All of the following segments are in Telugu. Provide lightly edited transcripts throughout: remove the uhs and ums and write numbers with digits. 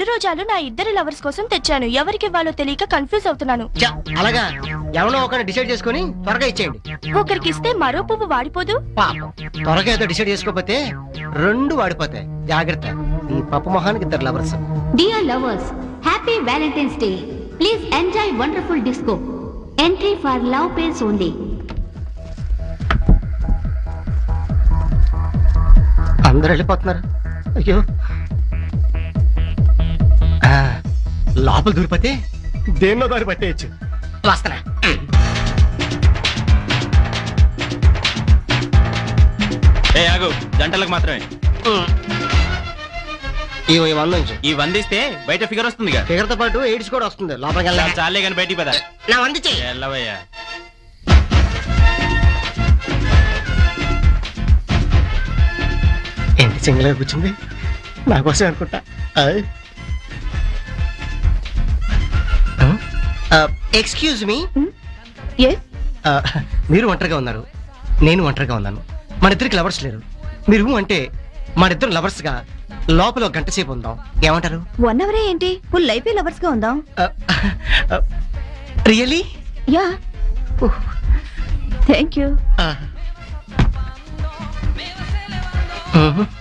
2 రోజాలు నా ఇద్దరు లవర్స్ కోసం తెచ్చాను. ఎవరికి ఇవ్వాలో తెలియక కన్ఫ్యూజ్ అవుతున్నాను. అలాగా ఎవరో ఒకరిని డిసైడ్ చేసుకుని త్వరగా ఇచ్చేయండి. ఒకరికి ఇస్తే మరో పువ్వు వాడిపోదు. పాపం త్వరగా ఏదో డిసైడ్ చేసుకోకపోతే 2 వాడిపోతాయి. జాగ్రత్త. ఈ పప్పు మొహానికి 2 lovers. Dear lovers, happy Valentine's Day. Please enjoy wonderful disco. Entry for love pairs only. అందరూ వెళ్ళిపోతున్నారు. అయ్యో, లోపల దూరిపోతే దేన్నో దారి పట్టేయచ్చు. వస్తారా? ఆగు, గంటలకు మాత్రమే. ఈ 100 నుంచి ఈ 100 ఇస్తే బయట ఫిగర్ వస్తుంది. ఫిగర్ తో పాటు ఎయిడ్స్ కూడా వస్తుంది. లోపలికి వెళ్ళాలి. చాలే కానీ బయటికి పదా. నా 100 చెయ్యి. వెళ్ళవయ్యా. ఏంటి సింగిల్ గా కూర్చుంది? నా కోసం అనుకుంటా. Excuse me. మీరు ఒంటరిగా ఉన్నారు, నేను ఒంటరిగా ఉన్నాను. మన ఇద్దరికి లవర్స్ లేరు. మీరు అంటే మన ఇద్దరు లవర్స్ గా లోపల 1 గంట సేపు ఉందాం. ఏమంటారు? 1 అవరే ఏంటి, ఫుల్ లైఫ్ లవర్స్ గా ఉందాం. రియలీ? Ya, thank you.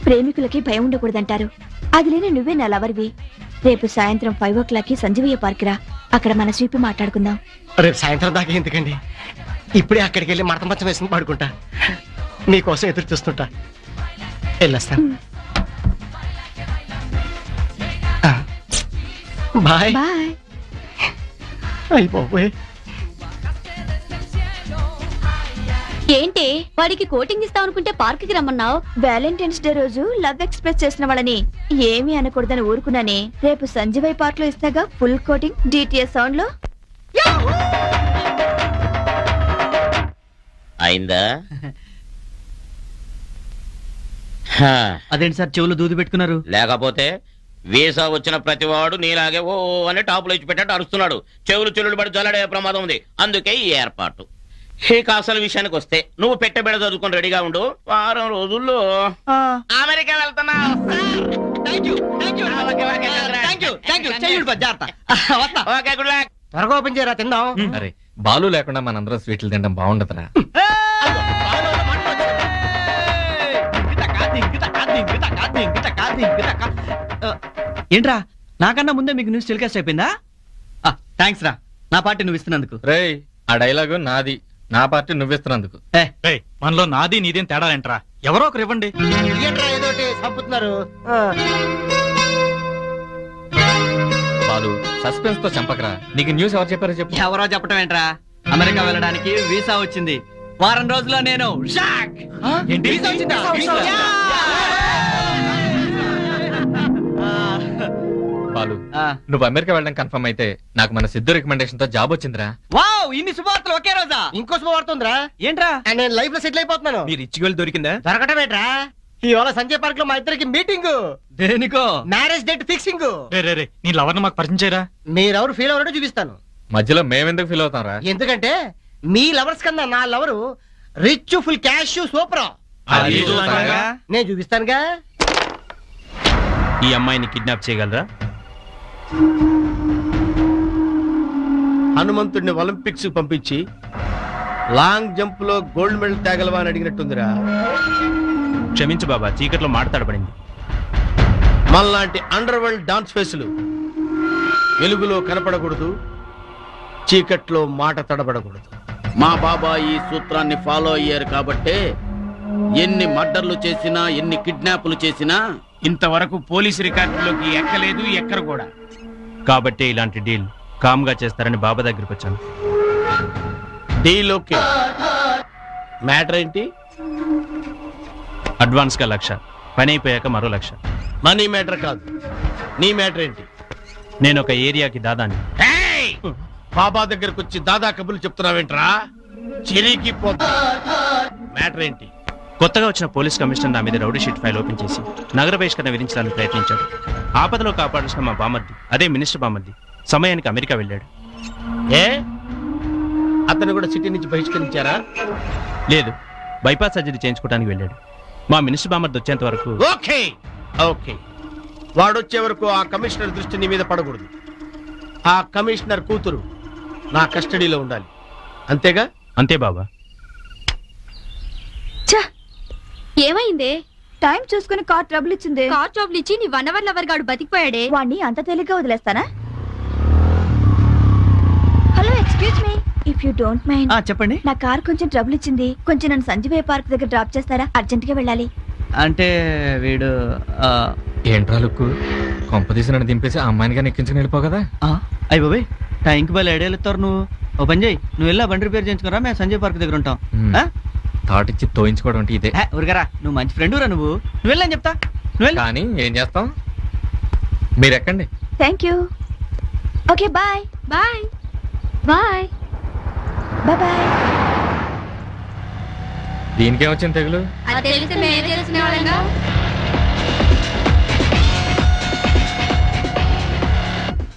ప్రేమికులకి భయం ఉండకూడదంటారు. అది లేని నువ్వే నా లవర్వి. రేపు సాయంత్రం 5 o'clock సంజీవయ్య పార్క్ రా. అక్కడ మన స్వీప్ మాట్లాడుకుందాం. రేపు సాయంత్రం దాకా ఎందుకండి? ఇప్పుడే అక్కడికి వెళ్ళి మడత మంచం వేసుకుని పడుకుంటా. మీకోసం ఎదురు చూస్తుంటా. వెళ్ళొస్తాను. Bye bye. అయిపోయి. ఏంటి వాడికి కోటింగ్ ఇస్తావు అనుకుంటే పార్క్ కి రమ్మన్నావు? వ్యాలంటైన్స్ డే రోజు లవ్ ఎక్స్ప్రెస్ చేసిన వాళ్ళని ఏమీ అనకూడదని ఊరుకున్నానే. రేపు సంజీవయ్య పార్క్ లో ఇస్తాగా ఫుల్ కోటింగ్ డిటిఎస్ సౌండ్ లో. అయిందా? అదేంటి సార్ చెవులు దూది పెట్టుకున్నారు? లేకపోతే వీసా వచ్చిన ప్రతివాడు నీలాగే ఓ అని టాపులో ఇచ్చి పెట్టట్టు అరుస్తున్నాడు. చెవులు చెల్లుడు పడి జల్లడే ప్రమాదం ఉంది. అందుకే ఈ ఏర్పాటు. ఇక అసలు విషయానికి వస్తే నువ్వు పెట్టబెడ చదువుకొని రెడీగా ఉండు. వారం రోజుల్లో అమెరికా వెళ్తున్నా. త్వరగా ఓపెన్ చేయరా, తిందాం. అరే బాలు లేకుండా మనందరం స్వీట్లు తినడం బాగుండదురా. ఏంట్రా నాకన్నా ముందే మీకు న్యూస్ టెలికాస్ట్ అయిపోయిందా? థ్యాంక్స్ రా, నా పార్టీ నువ్వు ఇస్తున్నందుకు. రేయ్, ఆ డైలాగు నాది, నా పార్టీ నువ్విస్తున్నందుకు. మనలో నాది నీదేం తేడా ఏంట్రా? ఎవరో ఒకరు ఇవ్వండి. ఏదోటి చంపుతున్నారు. బాలు, సస్పెన్స్ తో చంపకరా. నీకు న్యూస్ ఎవరు చెప్పారో చెప్పు. ఎవరో చెప్పటం ఏంట్రా? అమెరికా వెళ్ళడానికి వీసా వచ్చింది. వారం రోజుల్లో నేను షాక్. ఏంటి? బాలు, నువ్వు అమెరికా వెళ్ళడం కన్ఫర్మ్ అయితే నాకు మన సిద్ధు రికమెండేషన్ తో జాబ్ వచ్చిందిరా. వావ్, ఇన్ని శుభవార్తలు ఒకే రోజా? ఇంకో శుభవార్తుందిరా. ఏంట్రా? నేను లైఫ్ లో సెటిల్ అయిపోతున్నాను. మీరు ఇచ్చి వెళ్ళి దొరికిందా? దొరకటం ఏంట్రా? ఇవాళ సంజయ్ పార్క్ లో మా ఇద్దరికి మీటింగ్. దేనికో? Marriage date fixing. రే నీ లవర్ ను మాకు పరిచయం చేయరా. మీరెవరు ఫీల్ అవ్వరో చూపిస్తాను. మధ్యలో మేమెందుకు ఫీల్ అవుతాం రా? ఎందుకంటే మీ లవర్స్ కన్నా నా lover rich, full cash, super. నేను చూపిస్తానుగా. ఈ అమ్మాయిని కిడ్నాప్ చేయగలరా? హనుమంతుడిని ఒలింపిక్స్ పంపించి లాంగ్ జంప్ లో గోల్డ్ మెడల్ తేగలవా అని అడిగినట్టుందిరా. క్షమించు బాబా, చీకట్లో మాట తడబడింది. మనలాంటి అండర్ వరల్డ్ డాన్స్ ఫేసులు వెలుగులో కనపడకూడదు, చీకట్లో మాట తడబడకూడదు. మా బాబా ఈ సూత్రాన్ని ఫాలో అయ్యారు కాబట్టే ఎన్ని మర్డర్లు చేసినా, ఎన్ని కిడ్నాపులు చేసినా ఇంతవరకు పోలీసు రికార్డులోకి ఎక్కలేదు, ఎక్కరు కూడా. కాబట్టి ఇలాంటి డీల్ కామ్ గా చేస్తారని బాబా దగ్గరికి వచ్చాను. Deal okay. మ్యాటర్ ఏంటి? అడ్వాన్స్ గా 1,00,000, పని అయిపోయాక మరో 1,00,000. మనీ మ్యాటర్ కాదు, నీ మ్యాటర్ ఏంటి? నేను ఒక ఏరియాకి దాదాని. బాబా దగ్గరకు వచ్చి దాదా కబుర్లు చెప్తున్నావేంట్రా? చిరికి పోతా. మ్యాటర్ ఏంటి? కొత్తగా వచ్చిన పోలీస్ కమిషనర్ నా మీద రౌడీ షీట్ ఫైల్ ఓపెన్ చేసి నగర బహిష్కరణ విధించడానికి ప్రయత్నించాడు. ఆపదలో కాపాడాల్సిన మా బామర్ది, అదే మినిస్టర్ బామర్ది, సమయానికి అమెరికా వెళ్ళాడు. ఏ అతను కూడా సిటీ నుంచి బహిష్కరించారా? లేదు, బైపాస్ సర్జరీ చేయించుకోవడానికి వెళ్ళాడు. మా మినిస్టర్ బామర్ది వచ్చేంత వరకు. ఓకే ఓకే, వాడొచ్చే వరకు ఆ కమిషనర్ దృష్టి నీ మీద పడకూడదు. ఆ కమిషనర్ కూతురు నా కస్టడీలో ఉండాలి. అంతేగా? అంతే బాబా. ఛ! ఏమైందే? టైం చూసుకుని కార్ ట్రబుల్ ఇచ్చింది. కార్ ట్రబుల్ ఇచ్చి నీ 1 అవర్ లవర్ గాడు బతికిపోయాడే. వాణ్ణి అంత తేలిగ్గా వదిలేస్తానా? Hello, excuse me, if you don't mind. చెప్పండి. నా కార్ కొంచెం ట్రబుల్ ఇచ్చింది. కొంచెం నన్ను సంజీవయ్య పార్క్ దగ్గర డ్రాప్ చేస్తారా? అర్జెంట్ గా వెళ్ళాలి. అంటే వీడు ఏంట్రా లుక్కు? కొంపదీసి నన్ను దింపేసి ఆ అమ్మాయిని కానీ ఎక్కించుకుని వెళ్ళిపో కదా. అయ్యి బాబాయ్, టైంకి వాళ్ళు ఐడియాలు ఇస్తారు. నువ్వు ఓ పని చేయి, నువ్వు వెళ్ళా బండి రిపేర్ చేయించుకురా, మేము సంజయ్ పార్క్ దగ్గర ఉంటాం. థాట్ ఇచ్చి తోయించుకోవడం అంటే ఇదే. ఊరికరా, నువ్వు మంచి ఫ్రెండ్ రా. నువ్వు వెళ్ళని చెప్తా. నువ్వు వెళ్ళి. కానీ ఏం చేస్తాం, మీరు ఎక్కండి. Thank you. Okay, bye bye bye. Bye bye. దీనికేమొచ్చింది తెగులు? అది తెలిస్తే మేమే తెలిసిన వాళ్ళంగా.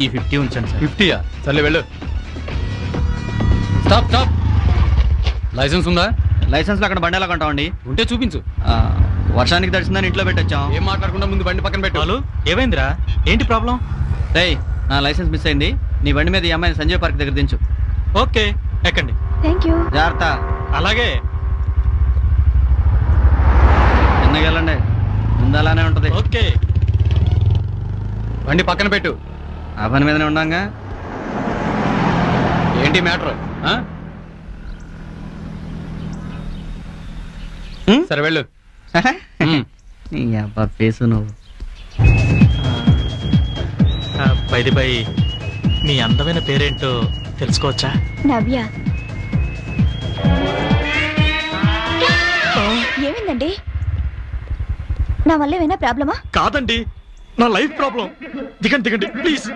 ఈ 50 ఉంచండి సార్. 50యా? సర్లే వెళ్ళు. Stop stop. లైసెన్స్ ఉందా? లైసెన్స్ అక్కడ బండి ఎలా కొంటామండి? ఉంటే చూపించు. వర్షానికి తడిసిందని ఇంట్లో పెట్టొచ్చాం. ఏం మాట్లాడకుండా ముందు బండి పక్కన పెట్టు. బాలు, ఏమైందిరా? ఏంటి ప్రాబ్లం? రేయ్, నా లైసెన్స్ మిస్ అయింది. నీ బండి మీద ఈ అమ్మాయిని సంజయ్ పార్క్ దగ్గర దించు. ఓకే, ఎక్కండి. Thank you. జాగ్రత్త. అలాగే. చిన్నగా వెళ్ళండి, ముందు అలానే ఉంటది. ఓకే. బండి పక్కన పెట్టు. ఆ పని మీదనే ఉండంగా. ఏంటి మ్యాటర్? సరే వెళ్ళు. నీ అబ్బా ఫేసు నువ్వు. బై నీ అందమైన పేరేంటో తెలుసుకోవచ్చా? నవ్య. ఏమైందండి? నా వల్ల ఏమైనా ప్రాబ్లమా? కాదండి, నా లైఫ్ ప్రాబ్లం. దిగండి దిగండి ప్లీజ్.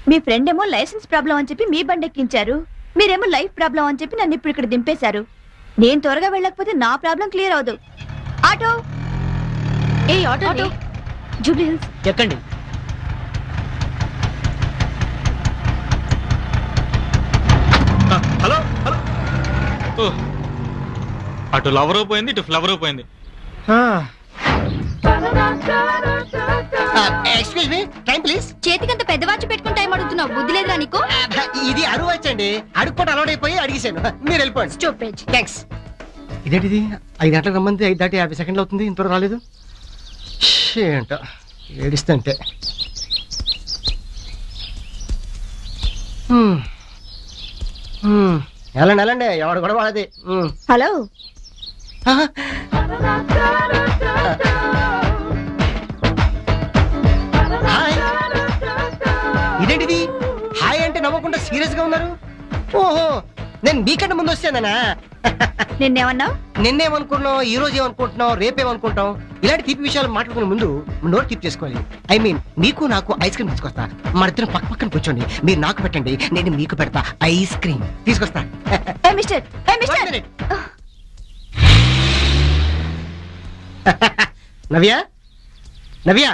మీ ఫ్రెండ్ ఏమో లైసెన్స్ ప్రాబ్లం అని చెప్పి మీ బండి ఎక్కించారు. మీరేమో లైఫ్ ప్రాబ్లం అని చెప్పి నన్ను ఇప్పుడు ఇక్కడ దింపేశారు. నేను త్వరగా వెళ్ళకపోతే నా ప్రాబ్లం క్లియర్ అవదు. ఆటో, ఏ ఆటో? Jubilee Hills. ఎక్కండి. Hello hello. అటు లవర్ పోయింది, ఇటు ఫ్లవర్ పోయింది. Excuse me, time please. చేతికంత పెద్ద వాచ్ పెట్టుకుని టైం అడుగుతున్నావు, బుద్ధి లేదురా నీకు? ఇది అరువు వచ్చండి. అడుగుపోతే అలవాటు అయిపోయి అడిగేశాను. మీరు వెళ్ళిపోండి. స్టూపిడ్. థ్యాంక్స్. ఇదేంటిది, 5 గంటలకు రమ్మంది 5 దాటి 50 సెకండ్లు అవుతుంది, ఇంతవరకు రాలేదు. ఏంటో ఏడిస్తే అంతే. వెళ్ళండి వెళ్ళండి, ఎవడు కూడా వాడది. Hello, hi. ఇదేంటిది, హాయ్ అంటే నవ్వకుండా సీరియస్ గా ఉన్నారు. ఓహో, నేను మీకంటే ముందు వస్తానా? నిన్నేమన్నావు? నిన్నేమనుకుంటున్నావు, ఈ రోజు ఏమనుకుంటున్నావు, రేపేమనుకుంటావు? ఇలాంటి తీపి విషయాలు మాట్లాడుకునే ముందు నోరు తీపి చేసుకోవాలి. ఐ మీన్, మీకు నాకు ఐస్ క్రీమ్ తీసుకొస్తా. మన ఇద్దరం పక్క పక్కన కూర్చోండి. మీరు నాకు పెట్టండి, నేను మీకు పెడతా ఐస్ క్రీమ్. తీసుకొస్తా. ఏ మిస్టర్, ఏ మిస్టర్. One minute. నవ్య, నవ్య,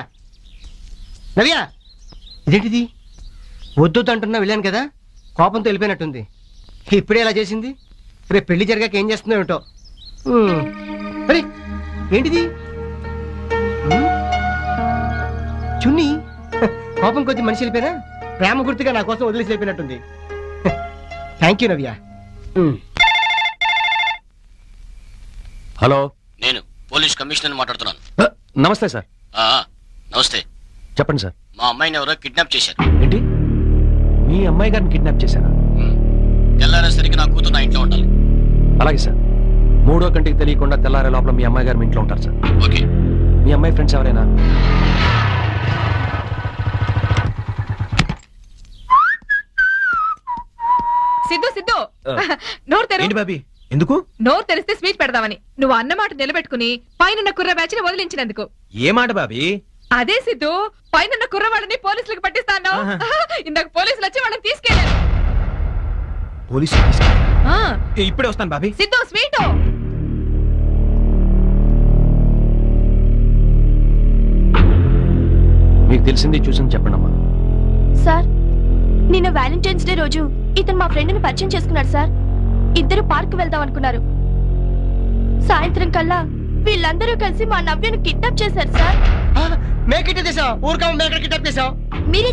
నవ్య. ఇదేంటిది, వద్దు అంటున్నా వెళ్ళాను కదా, కోపంతో వెళ్ళిపోయినట్టుంది. ఇప్పుడే ఇలా చేసింది. రేపు పెళ్లి జరిగాక ఏం చేస్తుందో ఏమిటో. అరే ఏంటిది, చున్నీ. కోపం కొద్ది మనిషి వెళ్ళిపోయినా ప్రేమ గుర్తుగా నా కోసం వదిలేసి వెళ్ళిపోయినట్టుంది. Thank you Navya. హలో, నేను పోలీస్ కమిషనర్ మాట్లాడుతున్నాను. నమస్తే సార్. నమస్తే. చెప్పండి సార్. మా అమ్మాయిని ఎవరో కిడ్నాప్ చేశారు. ఏంటి, మీ అమ్మాయి గారిని కిడ్నాప్ చేశారా? తెల్లారేసరికి నా కూతురు నా ఇంట్లో ఉండాలి. అలాగే సార్, 3వ కంటికి తెలియకుండా తెల్లారే లోపల మీ అమ్మాయి గారు మీ ఇంట్లో ఉంటారు సార్. ఓకే. మీ అమ్మాయి ఫ్రెండ్స్ ఎవరైనా? సిద్ధు సిద్ధు, నోరు తెరు. ఏంటి బాబీ, ఎందుకు? నోరు తెరిస్తే స్వీట్ పెడదామని. నువ్వు అన్నమాట నిలబెట్టుకుని పైన కుర్ర బ్యాచ్ ని వదిలించినందుకు. ఏ మాట బాబీ? అదే సిద్ధు, పైన కుర్రవాడిని పోలీసులకు పట్టిస్తాను. ఇందాక పోలీసులు వచ్చి వాళ్ళని తీసుకెళ్లారు. పోలీసు ఇప్పుడే వస్తాను బాబీ. సిద్ధు, స్వీట్. మీకు తెలిసింది చూసింది చెప్పండి అమ్మా. సార్, నిన్న వ్యాలంటైన్స్ డే రోజు ఇతను మా ఫ్రెండ్ ని పరిచయం చేసుకున్నాడు సార్. ఇద్దరు పార్క్ వెళ్దాం అనుకున్నారు. సాయంత్రం కల్లా వీళ్ళందరూ కలిసి మా నవ్యను కిడ్నాప్ చేశారు సార్. మేకిట్ చేసాం ఊరుకా మేకర్ కిడ్నాప్ చేసాం. మీరే